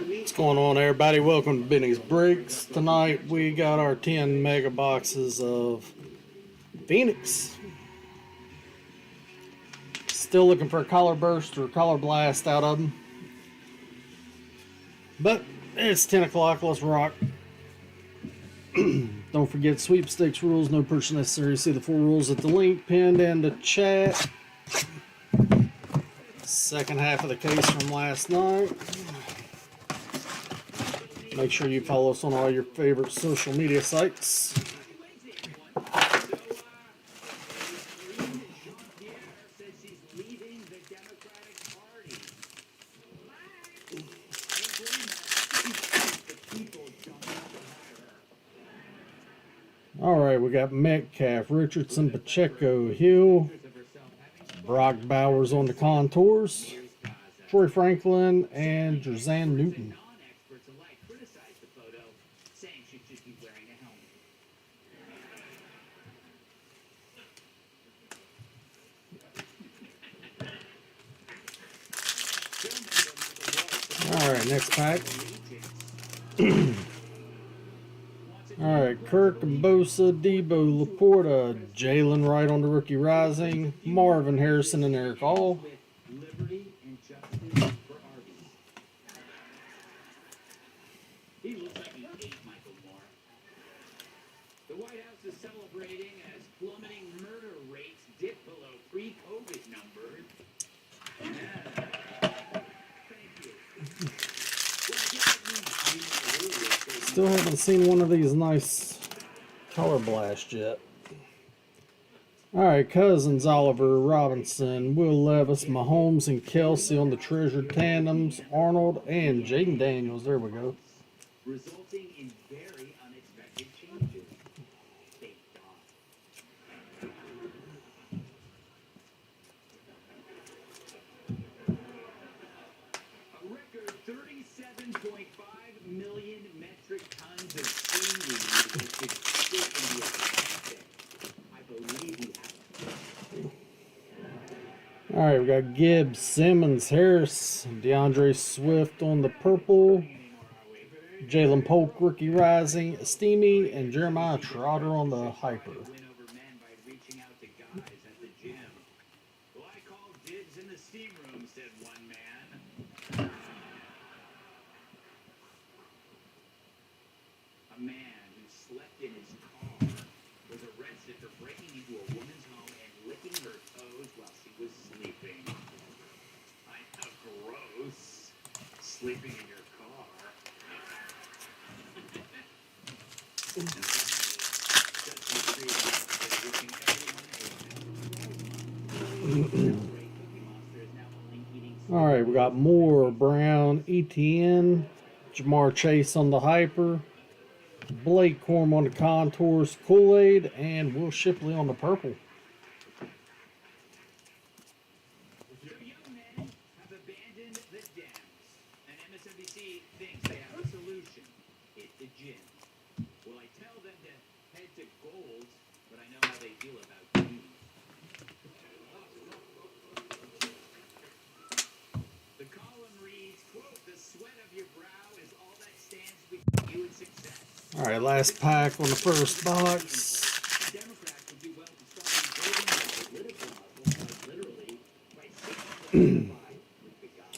What's going on, everybody? Welcome to Benny's Breaks. Tonight we got our 10 mega boxes of Phoenix. Still looking for a collar burst or collar blast out of them. But it's 10 o'clock, let's rock. Don't forget sweepstakes rules, no purchase necessary. See the full rules at the link pinned in the chat. Second half of the case from last night. Make sure you follow us on all your favorite social media sites. Alright, we got Metcalf, Richardson, Pacheco, Hill, Brock Bowers on the contours, Troy Franklin, and Jerzan Newton. Alright, next pack. Alright, Kirk, Bosa, Debo, Laporta, Jalen Wright on the rookie rising, Marvin Harrison, and Eric All. The White House is celebrating as plummeting murder rates dip below pre-COVID numbers. Still haven't seen one of these nice color blast yet. Alright, Cousins, Oliver, Robinson, Will Levis, Mahomes, and Kelsey on the treasured tandems, Arnold and Jaden Daniels. There we go. Resulting in very unexpected changes. A record 37.5 million metric tons of seaweed is shipped in the Atlantic. I believe we have. Alright, we got Gibbs, Simmons, Harris, DeAndre Swift on the purple, Jalen Polk, rookie rising, Steamy, and Jeremiah Trotter on the hyper. Win over men by reaching out to guys at the gym. Well, I called dibs in the steam room, said one man. A man who slept in his car was arrested for breaking into a woman's home and licking her toes while she was sleeping. I know, gross. Sleeping in your car. Alright, we got Moore, Brown, ETN, Jamar Chase on the hyper, Blake Corm on the contours, Kool-Aid, and Will Shipley on the purple. The young men have abandoned the dams, and MSNBC thinks they have a solution. It's the gym. Well, I tell them to head to gold, but I know how they feel about green. The column reads, quote, "The sweat of your brow is all that stands between you and success." Alright, last pack on the first box. Democrats would do well to start building literally by with the guy.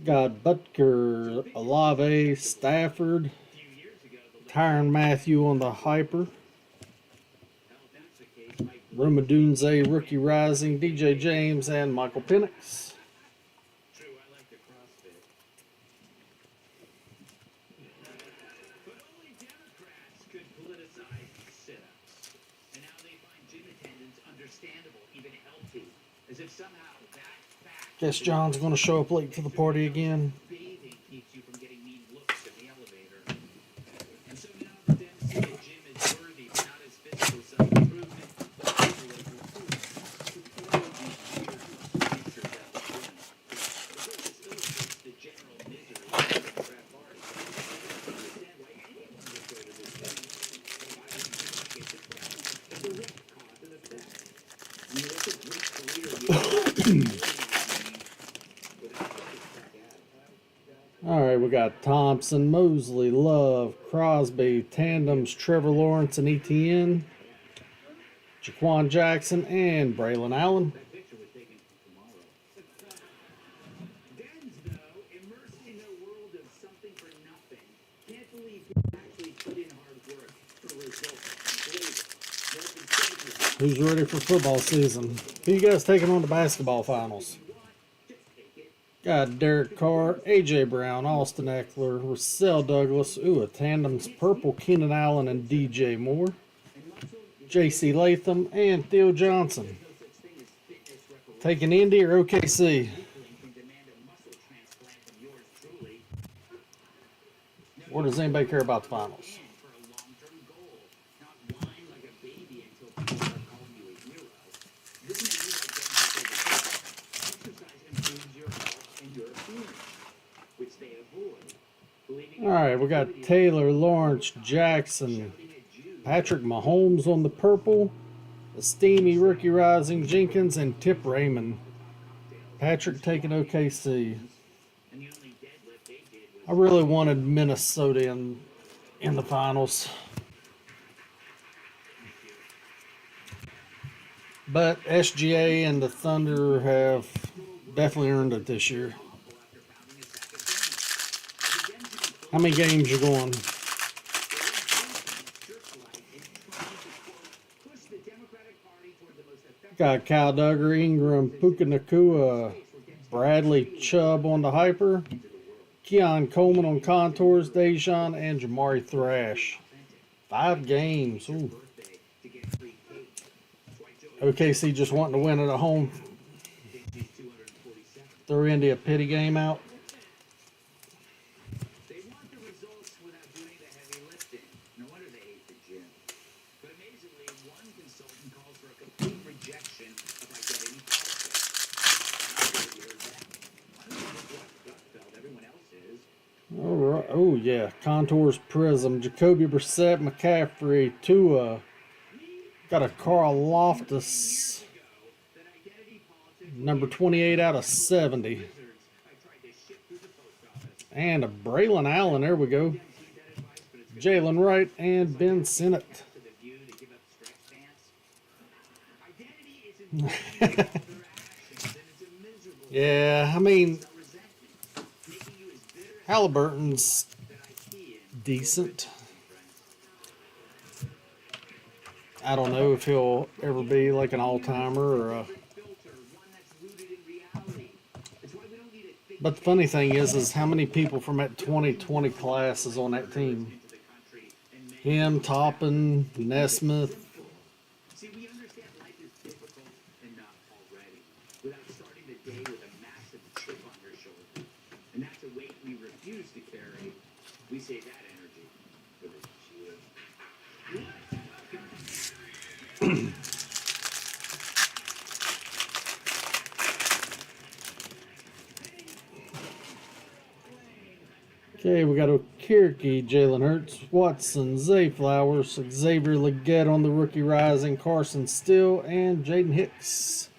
Got Butker, Olave, Stafford, A few years ago, the Tyron Matthew on the hyper, hell, that's the case. Mike Romadunze, rookie rising, DJ James, and Michael Penix. True, I like the CrossFit. But only Democrats could politicize sit-ups. And now they find gym attendance understandable, even healthy. As if somehow that fact... Guess John's going to show up late to the party again. Bathing keeps you from getting mean looks in the elevator. And so now the Dems see the gym is worthy, but not as physical self-improvement. The general misery of the Democrat Party. I understand why anyone would go to this thing. Why would you not get depressed? It's a direct cause and effect. I mean, that's a great career you have. Alright, we we got Thompson, Mosley, Love, Crosby, tandems, Trevor Lawrence and ETN, Jaquan Jackson, and Braylon Allen. That picture was taken tomorrow. Dens, though, immersed in a world of something for nothing. Can't believe he actually put in hard work for results. Who's ready for football season? Who you guys taking on the basketball finals? Got Derek Carr, A.J. Brown, Austin Eckler, Russell Douglas, a tandems purple, Keenan Allen and DJ Moore, J.C. Latham, and Theo Johnson. Taking Indy or OKC? Or does anybody care about the finals? All right, we got Taylor, Lawrence, Jackson, Patrick Mahomes on the purple, the steamy rookie rising, Jenkins, and Tip Raymond. Patrick taking OKC. I really wanted Minnesota in the finals, but SGA and the Thunder have definitely earned it this year. How many games you going? Got Kyle Duggar, Ingram, Puka Nakua, Bradley Chubb on the hyper, Keon Coleman on contours, Dejan, and Jamari Thrash. 5 games. Ooh. OKC just wanting to win it at home. Throw Indy a pity game out. All right. Oh, yeah. Contours Prism. Jacoby Brissett, McCaffrey, Tua. Got a Carl Loftus. Number 28 out of 70. And a Braylon Allen. There we go. Jalen Wright and Ben Sinnott. Yeah, I mean, Halliburton's decent. I don't know if he'll ever be like an all-timer or a... But the funny thing is how many people from that 2020 class is on that team? Him, Toppin, Nesmith. See, we understand life is difficult enough already without starting the day with a massive chip on your shoulder. And that's a weight we refuse to carry. We save that energy for the chip. Okay, we got Okirky, Jalen Hurts, Watson, Zay Flowers, Xavier Legette on the rookie rising, Carson Steele, and Jaden Hicks.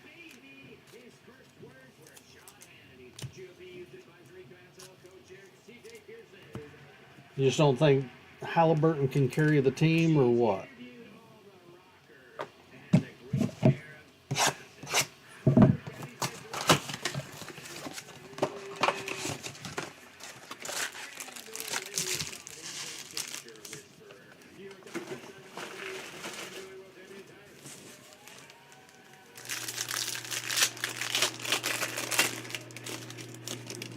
You just don't think Halliburton can carry the team or what?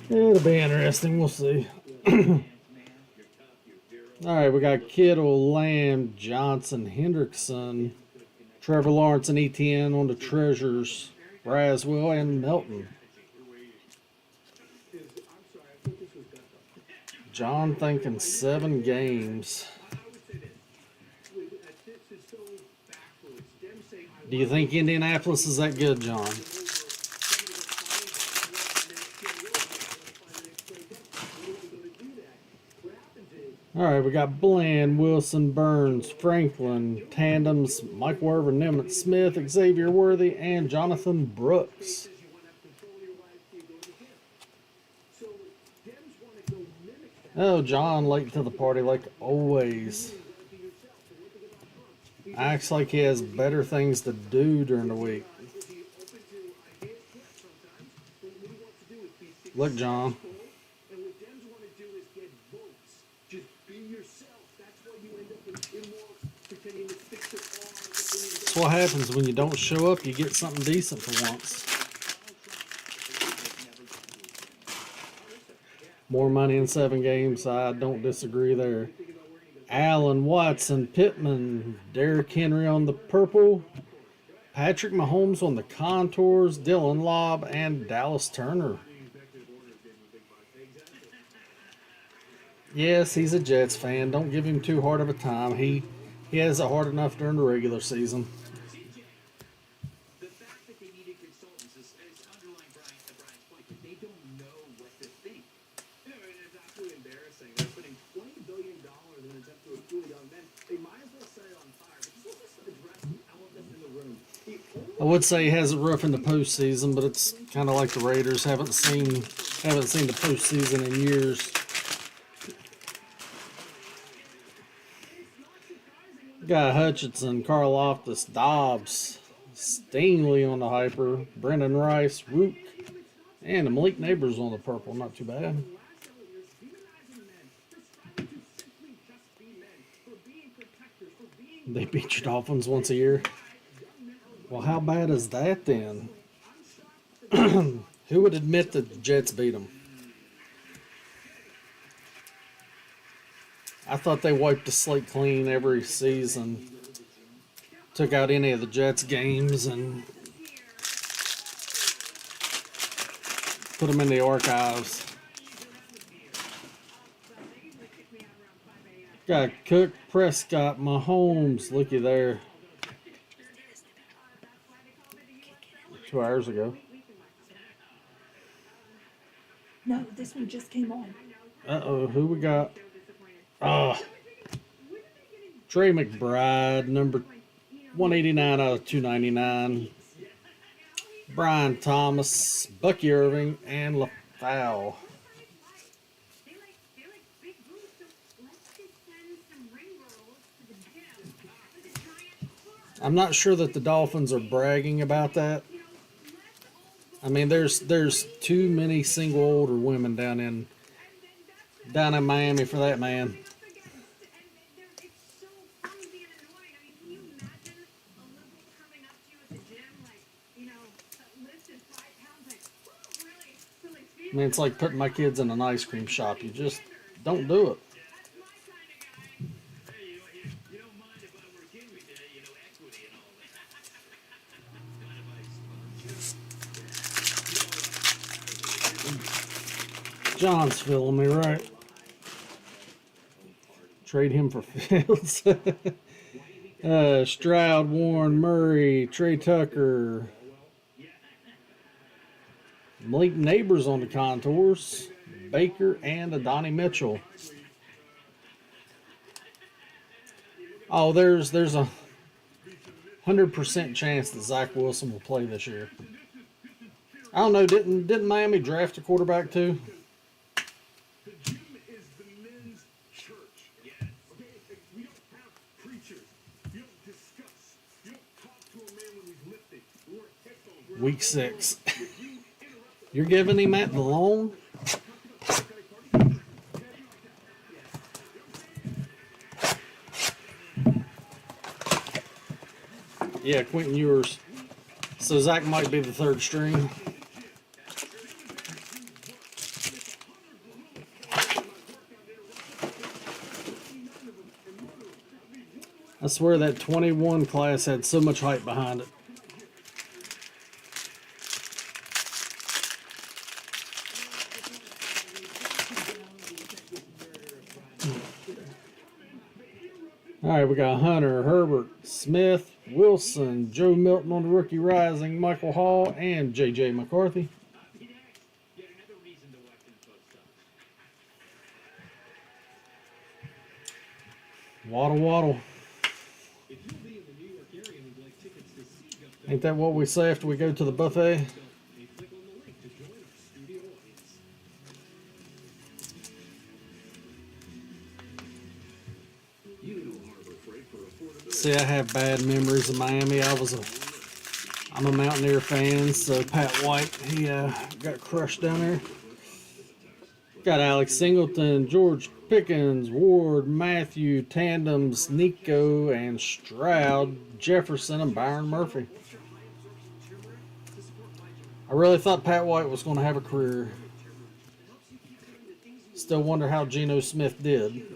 It'll be interesting. We'll see. All right, we got Kittle, Lamb, Johnson, Hendrickson, Trevor Lawrence, and ETN on the Treasures, Braswell, and Melton. John thinking 7 games. Do you think Indianapolis is that good, John? All right, we got Bland, Wilson, Burns, Franklin, tandems, Mike Werver, Nemeth Smith, Xavier Worthy, and Jonathan Brooks. Oh, John late to the party like always. Acts like he has better things to do during the week. Look, John. That's what happens when you don't show up. You get something decent for once. More money in 7 games. I don't disagree there. Allen, Watson, Pittman, Derrick Henry on the purple, Patrick Mahomes on the contours, Dylan Lobb, and Dallas Turner. Yes, he's a Jets fan. Don't give him too hard of a time. He has it hard enough during the regular season. The fact that they needed consultants is underlying Brian's point that they don't know what to think. It's absolutely embarrassing. They're spending $20 billion in an attempt to recruit young men. They might as well set it on fire. But just let's address the elephant in the room. I would say he has it rough in the postseason, but it's kind of like the Raiders. Haven't seen the postseason in years. Got Hutchinson, Karloftis, Dobbs, Stingley on the hyper, Brendan Rice, Rook, and Malik Neighbors on the purple. Not too bad. They beat your Dolphins once a year. Well, how bad is that then? Who would admit that the Jets beat them? I thought they wiped the slate clean every season. Took out any of the Jets games and put them in the archives. Got Cook, Prescott, Mahomes. Looky there. 2 hours ago. No, this one just came on. Uh-oh, who we got? Trey McBride, number 189 out of 299. Brian Thomas, Bucky Irving, and LaFau. I'm not sure that the Dolphins are bragging about that. I mean, there's too many single older women down in Miami for that, man. I mean, it's like putting my kids in an ice cream shop. You just don't do it. John's feeling me, right? Trade him for Fields. Stroud, Warren, Murray, Trey Tucker. Malik Neighbors on the contours. Baker and Adonai Mitchell. Oh, there's a 100% chance that Zach Wilson will play this year. I don't know. Didn't Miami draft a quarterback too? Week 6. You're giving him at the loan? Yeah, Quentin Ewers. So Zach might be the third string. I swear that 21 class had so much hype behind it. All right, we got Hunter, Herbert, Smith, Wilson, Joe Milton on the rookie rising, Michael Hall, and J.J. McCarthy. Waddle, waddle. Ain't that what we say after we go to the buffet? See, I have bad memories of Miami. I'm a Mountaineer fan, so Pat White, he got crushed down there. Got Alex Singleton, George Pickens, Ward, Matthew, Tandems, Nico, and Stroud, Jefferson, and Byron Murphy. I really thought Pat White was going to have a career. Still wonder how Geno Smith did.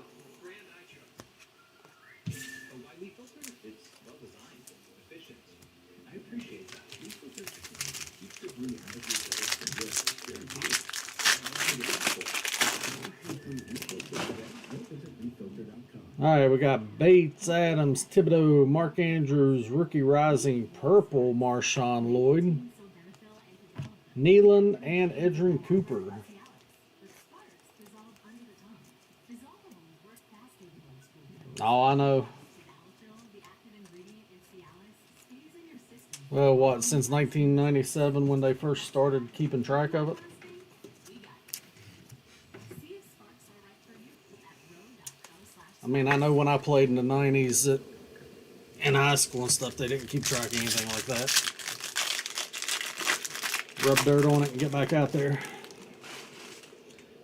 All right, we got Bates, Adams, Thibodeau, Mark Andrews, Rookie Rising, Purple, Marshawn Lloyd, Nealon, and Edrin Cooper. Oh, I know. Well, what, since 1997 when they first started keeping track of it? I mean, I know when I played in the 90s in high school and stuff, they didn't keep track of anything like that. Rub dirt on it and get back out there.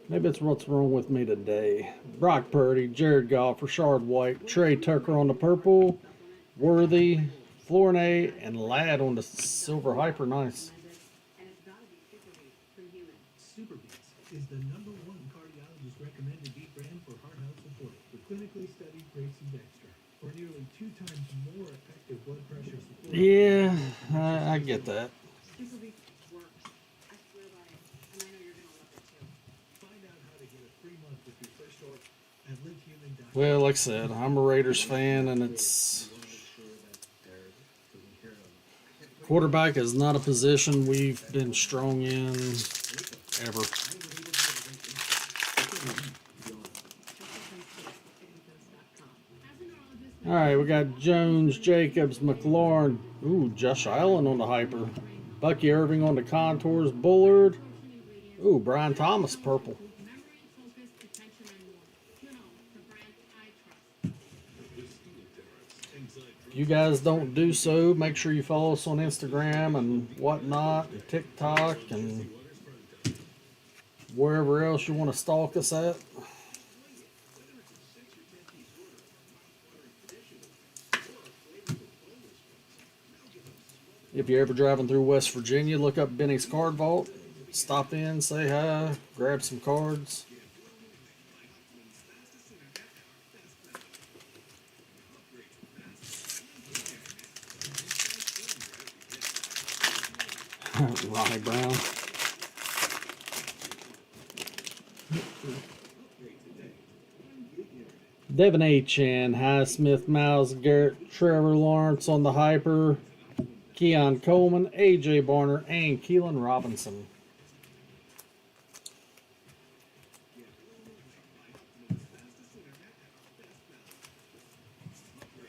Maybe it's what's wrong with me today. Brock Purdy, Jared Goff, Rashard White, Trey Tucker on the purple, Worthy, Flournoy, and Ladd on the silver hyper. Nice. Is the #1 cardiologist recommended beef brand for heart health support with clinically studied grapes and dextro for nearly 2 times more effective blood pressure support. Yeah, I get that. Super Beef works. I swear by it. And I know you're gonna love it too. Find out how to get a free month with your first order at livehuman.com. Well, like I said, I'm a Raiders fan, and it's quarterback is not a position we've been strong in ever. All right, we got Jones, Jacobs, McLaurin. Ooh, Josh Allen on the hyper. Bucky Irving on the contours. Bullard. Ooh, Brian Thomas, purple. If you guys don't do so, make sure you follow us on Instagram and whatnot, and TikTok, and wherever else you want to stalk us at. If you're ever driving through West Virginia, look up Benny's Card Vault. Stop in, say hi, grab some cards. Ronnie Brown. Devin Achan, Highsmith, Miles Garrett, Trevor Lawrence on the hyper. Keon Coleman, A.J. Barner, and Keelan Robinson.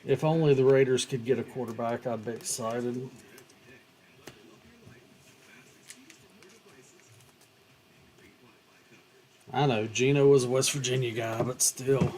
If only the Raiders could get a quarterback, I'd be excited. I know, Geno was a West Virginia guy, but still.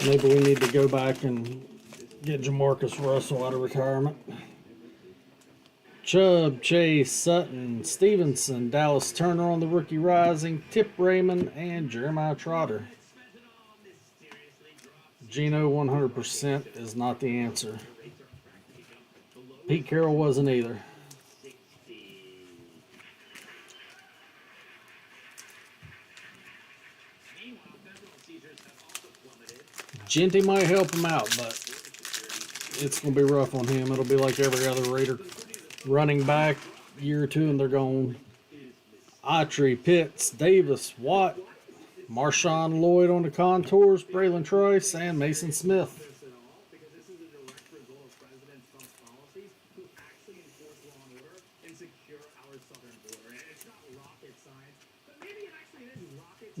Maybe we need to go back and get Jamarcus Russell out of retirement. Chubb, Chase, Sutton, Stevenson, Dallas Turner on the rookie rising, Tip Raymond, and Jeremiah Trotter. Geno 100% is not the answer. Pete Carroll wasn't either. Genty might help him out, but it's going to be rough on him. It'll be like every other Raider running back, year or two, and they're gone. Autry, Pitts, Davis, Watt, Marshawn Lloyd on the contours, Braylon Trice, and Mason Smith.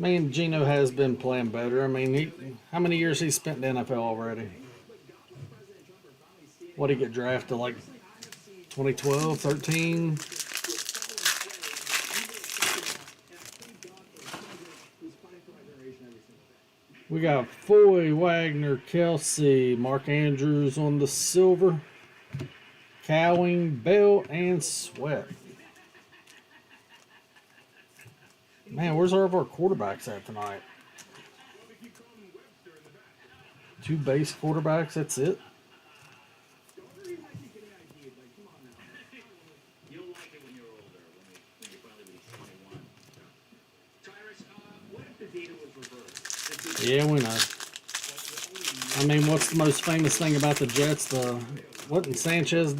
mean, Gino has been playing better. I mean, how many years he spent in the NFL already? What did he get drafted, like 2012, 13? We got Foy, Wagner, Kelsey, Mark Andrews on the silver, Cowing, Bell, and Sweat. Man, where's all of our quarterbacks at tonight? 2 base quarterbacks, that's it? You'll like it when you're older, when you finally reach 21. Cyrus, what if the data was reversed? Yeah, we know. I mean, what's the most famous thing about the Jets? Wasn't Sanchez,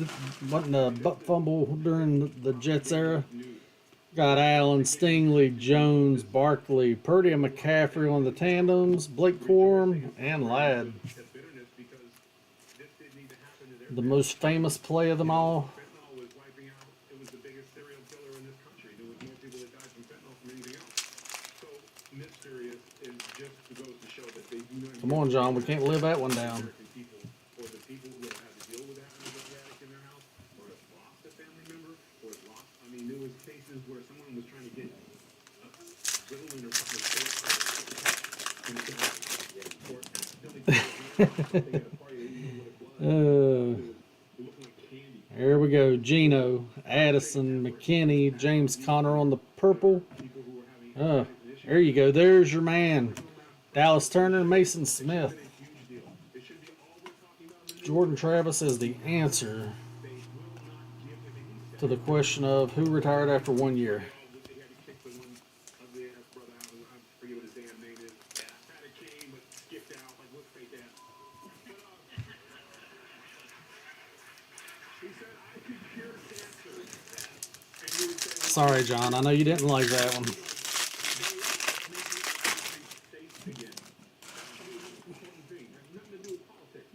wasn't the butt fumble during the Jets era? Got Allen, Stingley, Jones, Barkley, Purdy, and McCaffrey on the tandems, Blake Corum, and Ladd. The most famous play of them all. Come on, John, we can't live that one down. There we go. Gino, Addison, McKinney, James Conner on the purple. There you go. There's your man. Dallas Turner, Mason Smith. Jordan Travis is the answer to the question of who retired after 1 year. Sorry, John. I know you didn't like that one.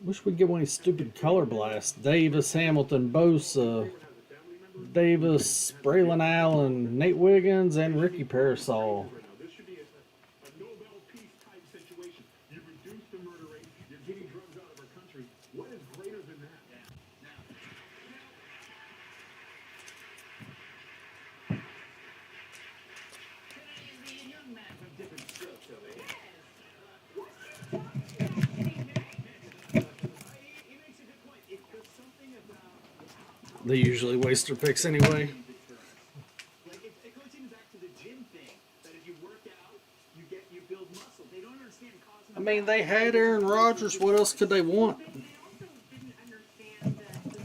Wish we'd get one of these stupid color blasts. Davis, Hamilton, Bosa, Davis, Braylon Allen, Nate Wiggins, and Ricky Parasol. They usually waste their picks anyway. Like it goes even back to the gym thing. That if you work out, you build muscle. They don't understand cause and I mean, they had Aaron Rodgers. What else could they want?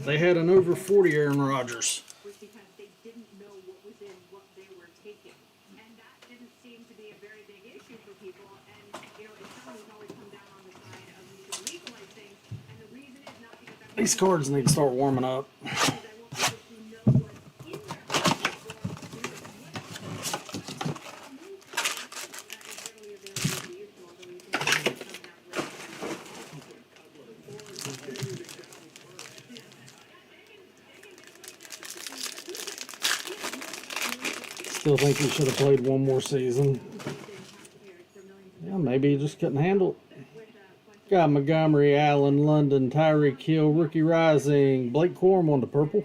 They had an over 40 Aaron Rodgers. Was because they didn't know what was in what they were taking. And that didn't seem to be a very big issue for people. And, you know, it's someone who's always come down on the side of we should legalize things. And the reason is not because that's These cards need to start warming up. because I want people to know what's in there. Still think he should have played one more season. Yeah, maybe he just couldn't handle it. Got Montgomery, Allen, London, Tyreek Hill, Rookie Rising, Blake Corum on the purple.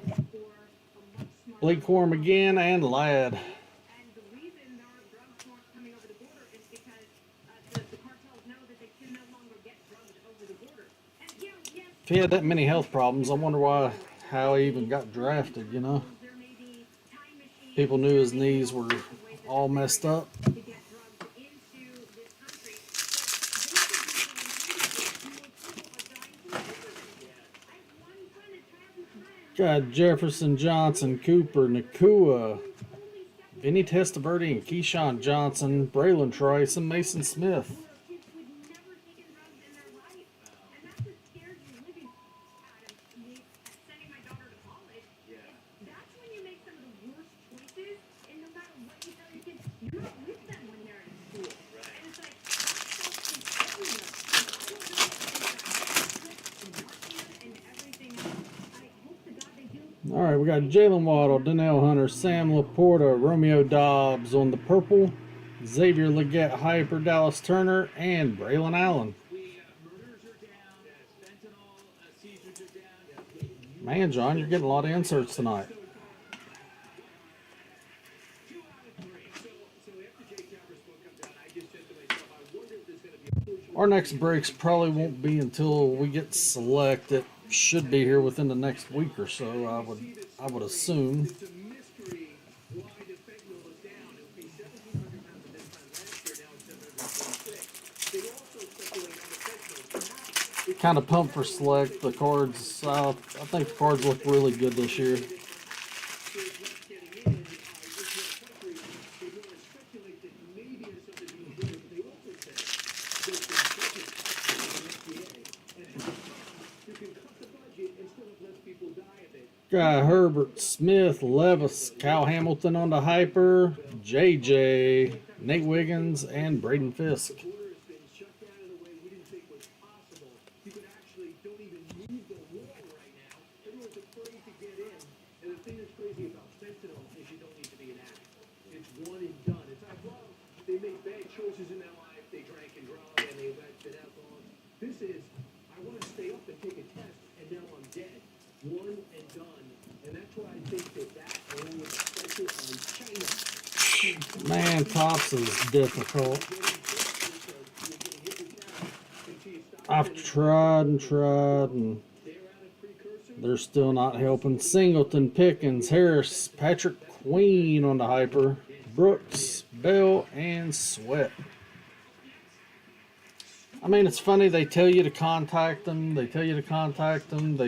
Blake Corum again, and Ladd. And the reason there are drugs not coming over the border is because the cartels know that they can no longer get drugs over the border. And you know, yes, If he had that many health problems, I wonder how he even got drafted, you know? there may be time machines People knew his knees were all messed up. to get drugs into this country. Got Jefferson, Johnson, Cooper, Nakua, Vinny Testaverde, and Keyshawn Johnson, Braylon Trice, and Mason Smith. Kids who'd never taken drugs in their life. And that's what scares you living, Adam, me sending my daughter to college. That's when you make some of the worst choices. And no matter what you tell your kids, you're not with them when they're in school. And it's like, that stuff is everywhere. And everything else. I hope to God they do. All right, we got Jalen Waddle, Donnell Hunter, Sam Laporta, Romeo Dobbs on the purple, Xavier Leggett, Hyper, Dallas Turner, and Braylon Allen. Murders are down, fentanyl seizures are down. Man, John, you're getting a lot of inserts tonight. 2 out of 3. So after Jake Towers' book comes out, I just said to myself, I wonder if there's going to be a push. Our next breaks probably won't be until we get Select. It should be here within the next week or so, I would assume. It's a mystery why the fentanyl is down. It would be 1,700 pounds at this time last year, now it's 726. They also speculate on the fentanyl. Kind of pumped for Select. The cards, I think the cards look really good this year. Got Herbert, Smith, Levis, Kyle Hamilton on the Hyper, JJ, Nate Wiggins, and Braden Fisk. Man, Tops is difficult. I've tried and they're still not helping. Singleton, Pickens, Harris, Patrick Queen on the Hyper, Brooks, Bell, and Sweat. I mean, it's funny, they tell you to contact them, they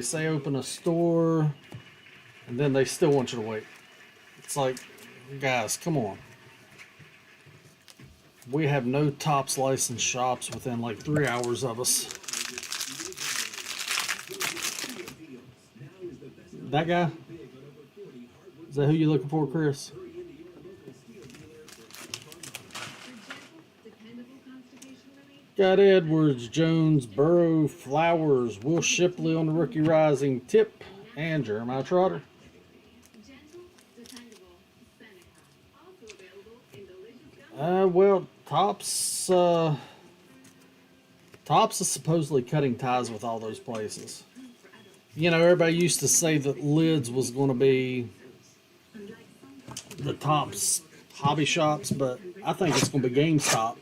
say open a store, and then they still want you to wait. It's like, guys, come on. We have no Tops licensed shops within like 3 hours of us. That guy? Is that who you're looking for, Chris? Got Edwards, Jones, Burrow, Flowers, Will Shipley on the rookie rising, Tip, and Jeremiah Trotter. Well, Tops is supposedly cutting ties with all those places. You know, everybody used to say that Lids was going to be the Tops hobby shops, but I think it's going to be GameStop.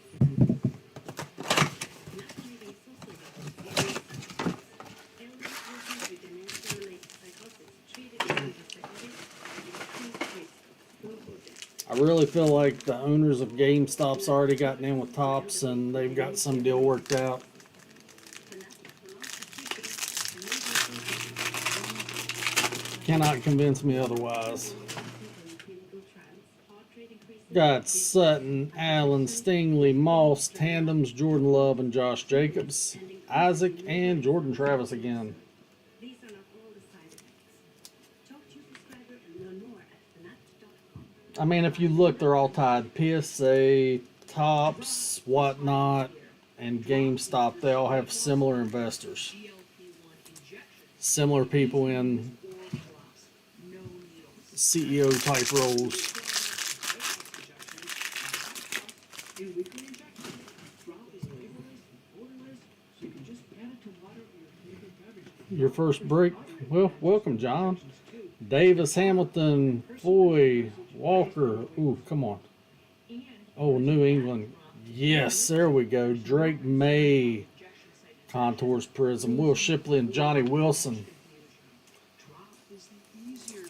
I really feel like the owners of GameStop's already gotten in with Tops and they've got some deal worked out. Cannot convince me otherwise. Got Sutton, Allen, Stingley, Moss, Tandems, Jordan Love, and Josh Jacobs, Isaac, and Jordan Travis again. I mean, if you look, they're all tied. PSA, Tops, Whatnot, and GameStop, they all have similar investors. Similar people in CEO type roles. Your first break. Well, welcome, John. Davis, Hamilton, Foy, Walker. Ooh, come on. Oh, New England. Yes, there we go. Drake May, Contours Prism, Will Shipley, and Johnny Wilson.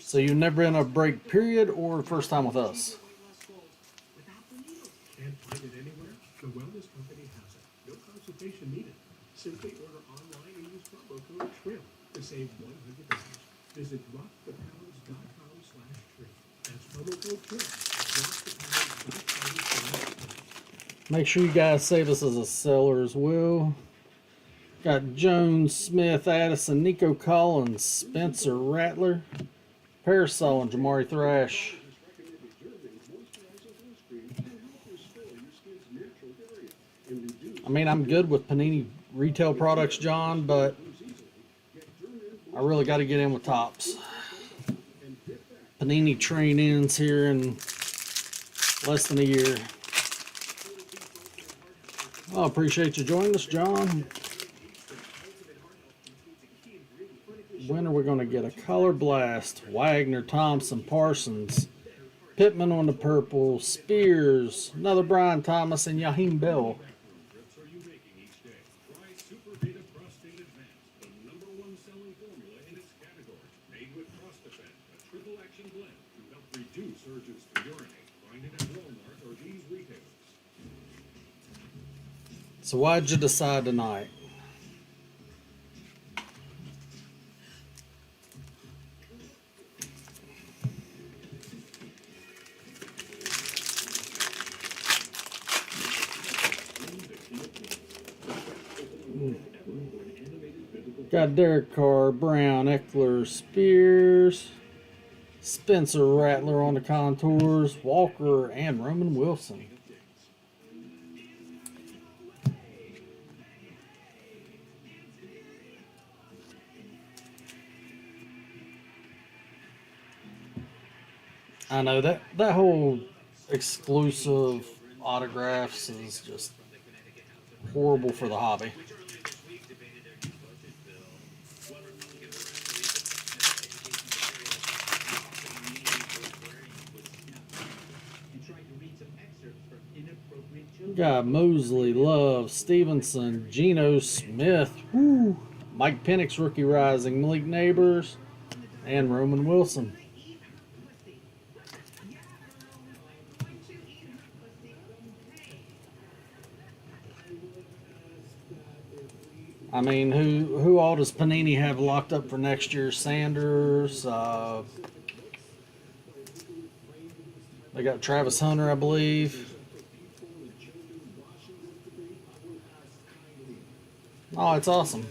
So you've never been a break period or first time with us? Can't find it anywhere? The Wellness Company has it. No consultation needed. Simply order online and use promo code TRIM to save $100. Visit rockthepounds.com/TRIM. That's promo code TRIM. rockthepounds.com/TRIM. Make sure you guys save us as a seller as well. Got Jones, Smith, Addison, Nico Collins, Spencer Rattler, Parasol, and Jamari Thrash. I mean, I'm good with Panini retail products, John, but I really got to get in with Tops. Panini train ends here in less than a year. I appreciate you joining us, John. When are we going to get a color blast? Wagner, Thompson, Parsons, Pittman on the purple, Spears, another Brian Thomas, and Yaheem Bell. Trips are you making each day? Try Super Beta Prostate Advance, the #1 selling formula in its category. Made with Prostafend, a triple action blend to help reduce urges to urinate. Find it at Walmart or these retailers. So why'd you decide tonight? Got Derek Carr, Brown, Eckler, Spears, Spencer Rattler on the contours, Walker, and Roman Wilson. I know that whole exclusive autographs is just horrible for the hobby. Got Mosley, Love, Stevenson, Geno Smith, whoo, Mike Penix, rookie rising, Malik Neighbors, and Roman Wilson. I mean, who all does Panini have locked up for next year? Sanders. They got Travis Hunter, I believe. Oh, it's awesome.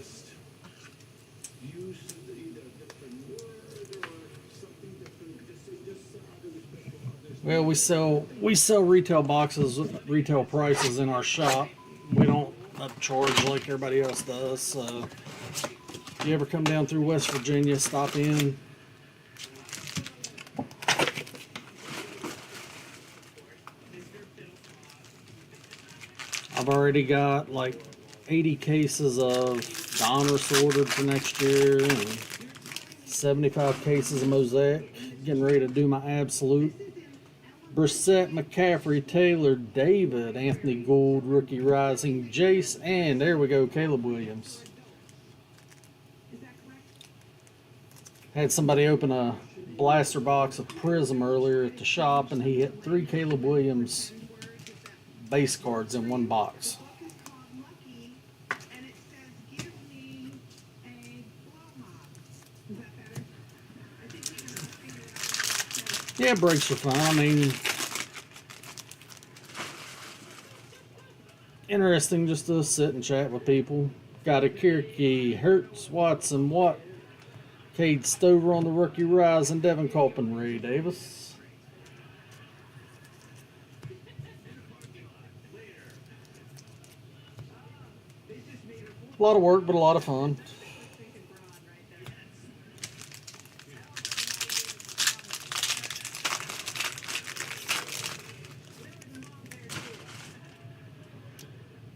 Well, we sell retail boxes with retail prices in our shop. We don't upcharge like everybody else does. So if you ever come down through West Virginia, stop in. I've already got like 80 cases of Donruss ordered for next year and 75 cases of Mosaic. Getting ready to do my absolute. Brissett, McCaffrey, Taylor, David, Anthony Gould, rookie rising, Jace, and there we go, Caleb Williams. Had somebody open a blaster box of Prism earlier at the shop, and he hit 3 Caleb Williams base cards in one box. Yeah, breaks are fun. I mean, interesting just to sit and chat with people. Got a Kierke, Hertz, Watson, Watt, Cade Stover on the rookie rise, and Devin Colpin, Ray Davis. A lot of work, but a lot of fun.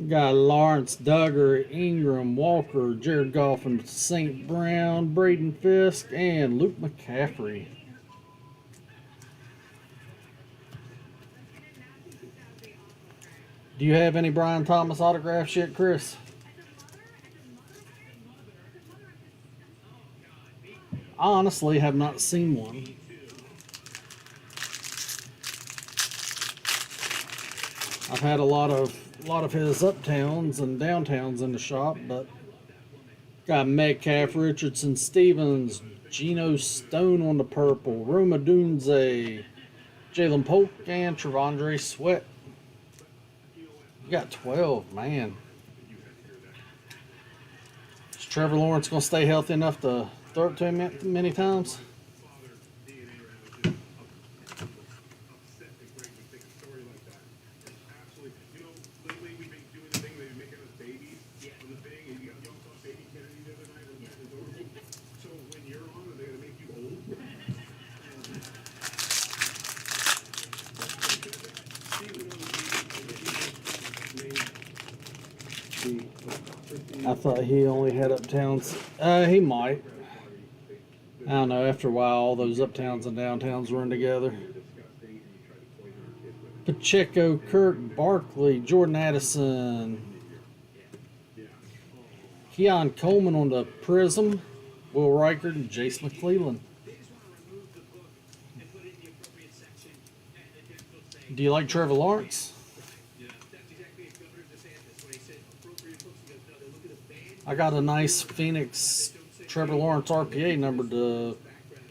Got Lawrence, Duggar, Ingram, Walker, Jared Goff, and St. Brown, Braden Fisk, and Luke McCaffrey. Do you have any Brian Thomas autographs yet, Chris? I honestly have not seen one. I've had a lot of his uptowns and downtowns in the shop, but got Metcalf, Richardson, Stevens, Geno Stone on the purple, Roma Dunze, Jalen Polk, and Trevondre Sweat. You got 12, man. Is Trevor Lawrence going to stay healthy enough to throw it to him many times? I thought he only had uptowns. He might. I don't know. After a while, all those uptowns and downtowns run together. Pacheco, Kirk, Barkley, Jordan Addison, Keon Coleman on the Prism, Will Reichard, and Jace McClellan. Do you like Trevor Lawrence? I got a nice Phoenix Trevor Lawrence RPA number to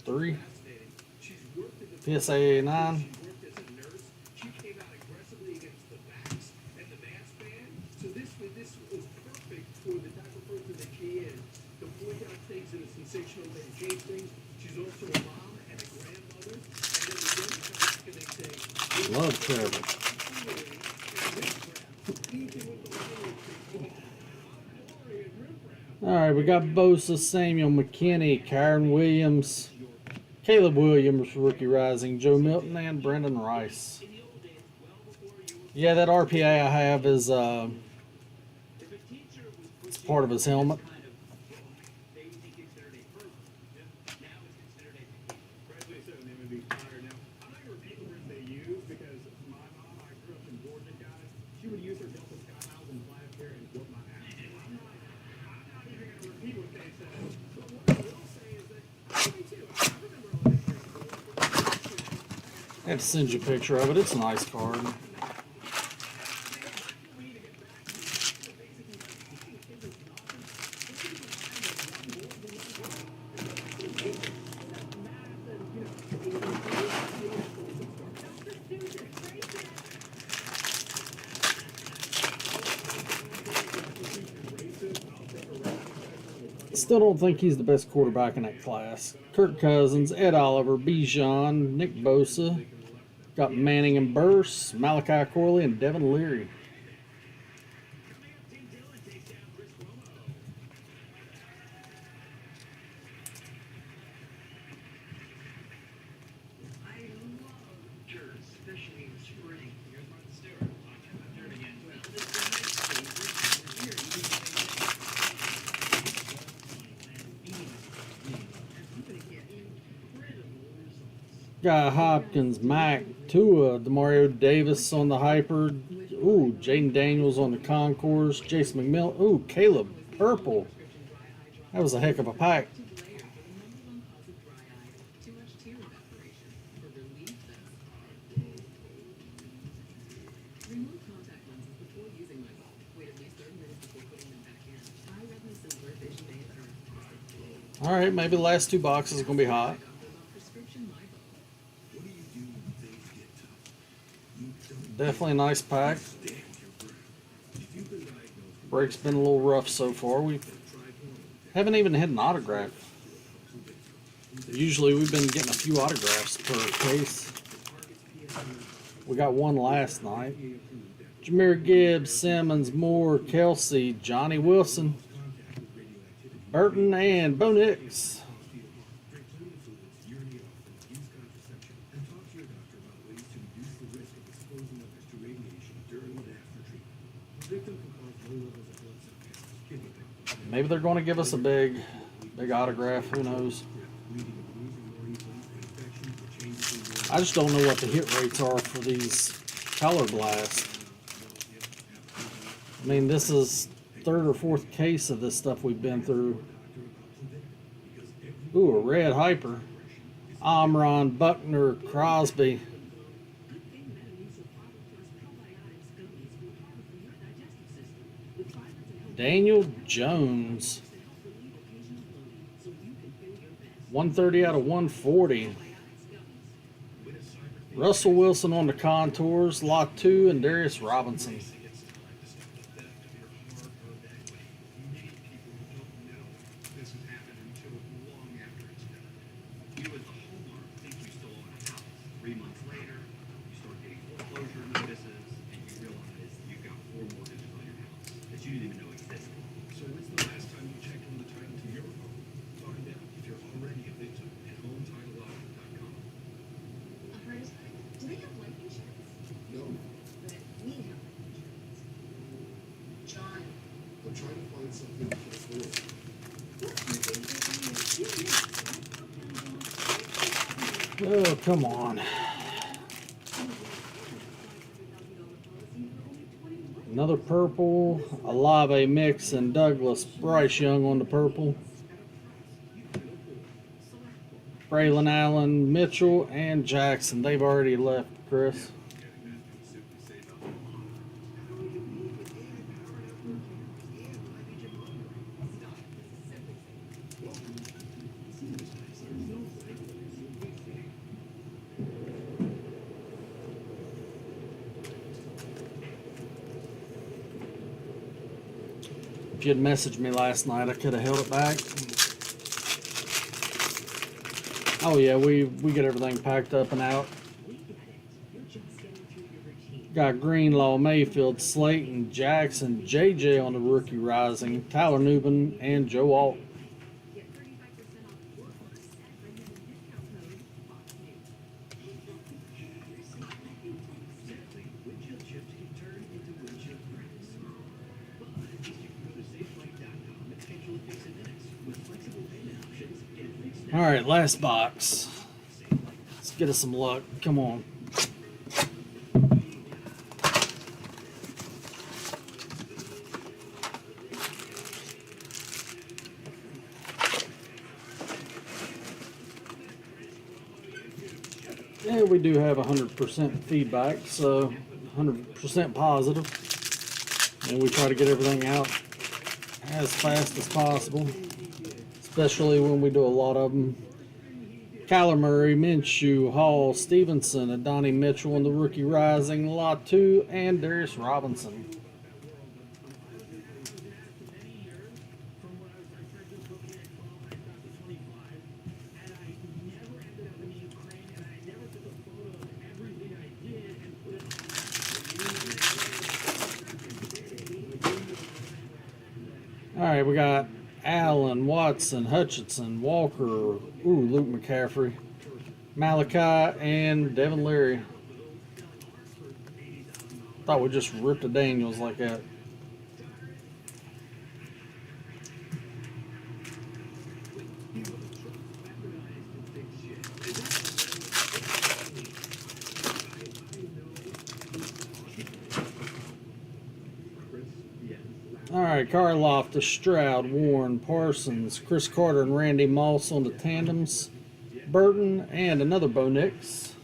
3. PSA 9. Love Trevor. Alright, we got Bosa, Samuel McKinney, Kyron Williams, Caleb Williams, Rookie Rising, Joe Milton, and Brendan Rice. Yeah, that RPA I have is it's part of his helmet. I have to send you a picture of it. It's a nice card. Still don't think he's the best quarterback in that class. Kirk Cousins, Ed Oliver, Bijan, Nick Bosa. Got Manning and Burse, Malachi Corley, and Devin Leary. Got Hopkins, Mack, Tua, Demario Davis on the Hyper. Ooh, Jaden Daniels on the Concourse. Jason McMillan. Ooh, Caleb Purple. That was a heck of a pack. All right, maybe the last 2 boxes are going to be hot. Definitely a nice pack. Break's been a little rough so far. We haven't even hit an autograph. Usually we've been getting a few autographs per case. We got one last night. Jahmyr Gibbs, Simmons, Moore, Kelsey, Johnny Wilson, Burton, and Bo Nix. Maybe they're going to give us a big autograph. Who knows? I just don't know what the hit rates are for these Color Blast. I mean, this is 3rd or 4th case of this stuff we've been through. Ooh, a red Hyper. Omron, Buckner, Crosby. Daniel Jones. 130 out of 140. Russell Wilson on the Contours. Lot 2 and Darius Robinson. Oh, come on. Another purple, Alave mix, and Douglas. Bryce Young on the purple. Braylon Allen, Mitchell, and Jackson. They've already left, Chris. If you had messaged me last night, I could have held it back. Oh yeah, we get everything packed up and out. Got Greenlaw, Mayfield, Slayton, Jackson, JJ on the rookie rising, Tyler Newbin, and Joe Alt. All right, last box. Let's get us some luck. Come on. Yeah, we do have 100% feedback, so 100% positive. And we try to get everything out as fast as possible, especially when we do a lot of them. Kyler Murray, Minshew, Hall, Stevenson, and Donnie Mitchell in the rookie rising, lot 2, and Darius Robinson. All right, we got Allen, Watson, Hutchinson, Walker, Luke McCaffrey, Malachi, and Devin Leary. Thought we just ripped the Daniels like that. All right, Karloff, Stroud, Warren, Parsons, Chris Carter, and Randy Moss on the tandems. Burton, and another Bo Nix.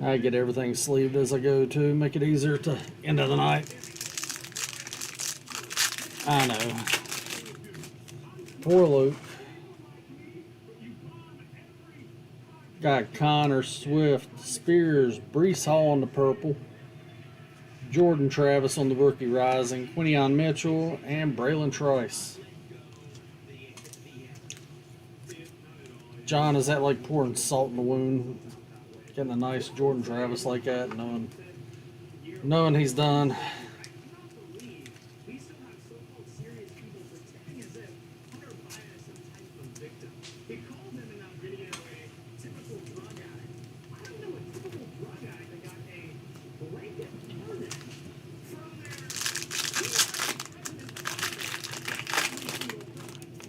I get everything sleeved as I go to make it easier to end of the night. I know. Poor Luke. Got Connor, Swift, Spears, Brees Hall on the purple, Jordan Travis on the rookie rising, Quinion Mitchell, and Braylon Trice. John, is that like pouring salt in the wound? Getting a nice Jordan Travis like that, knowing he's done.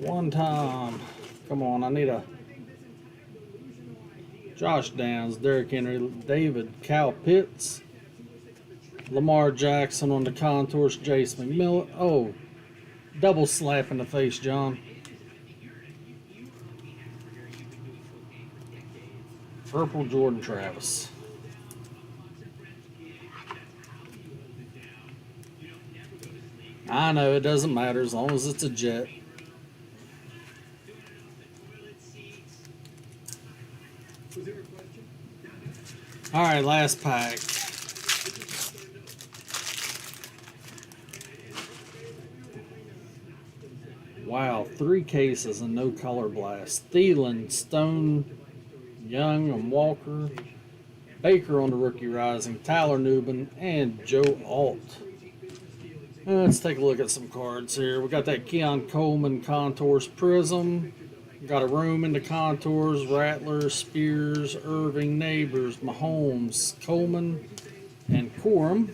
One time. Come on, I need a Josh Downs, Derrick Henry, David, Cal Pitts, Lamar Jackson on the contours, Jace McMillan. Oh, double slap in the face, John. Purple Jordan Travis. I know, it doesn't matter as long as it's a jet. All right, last pack. Wow, 3 cases and no color blast. Thielen, Stone, Young, and Walker. Baker on the rookie rising. Tyler Newbin, and Joe Alt. Let's take a look at some cards here. We got that Keon Coleman Contours Prism. Got a room in the Contours, Rattler, Spears, Irving, Neighbors, Mahomes, Coleman, and Corum.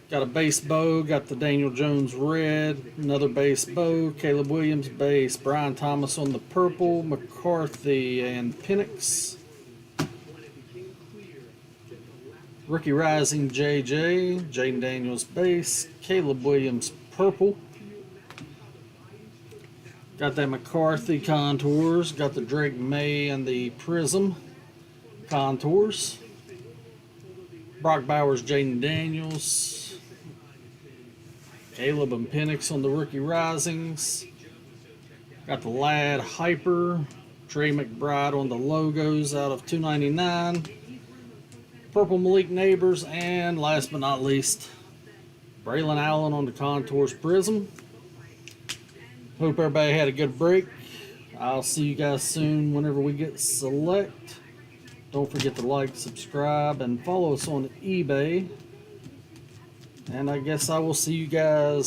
Got a base bow, got the Daniel Jones red, another base bow, Caleb Williams base, Brian Thomas on the purple, McCarthy and Penix. Rookie Rising JJ, Jaden Daniels base, Caleb Williams purple. Got that McCarthy Contours, got the Drake May and the Prism Contours. Brock Bowers, Jaden Daniels. Caleb and Penix on the Rookie Risings. Got the Lad Hyper. Trey McBride on the logos out of $2.99. Purple Malik Neighbors, and last but not least, Braylon Allen on the Contours Prism. Hope everybody had a good break. I'll see you guys soon whenever we get select. Don't forget to like, subscribe, and follow us on eBay. And I guess I will see you guys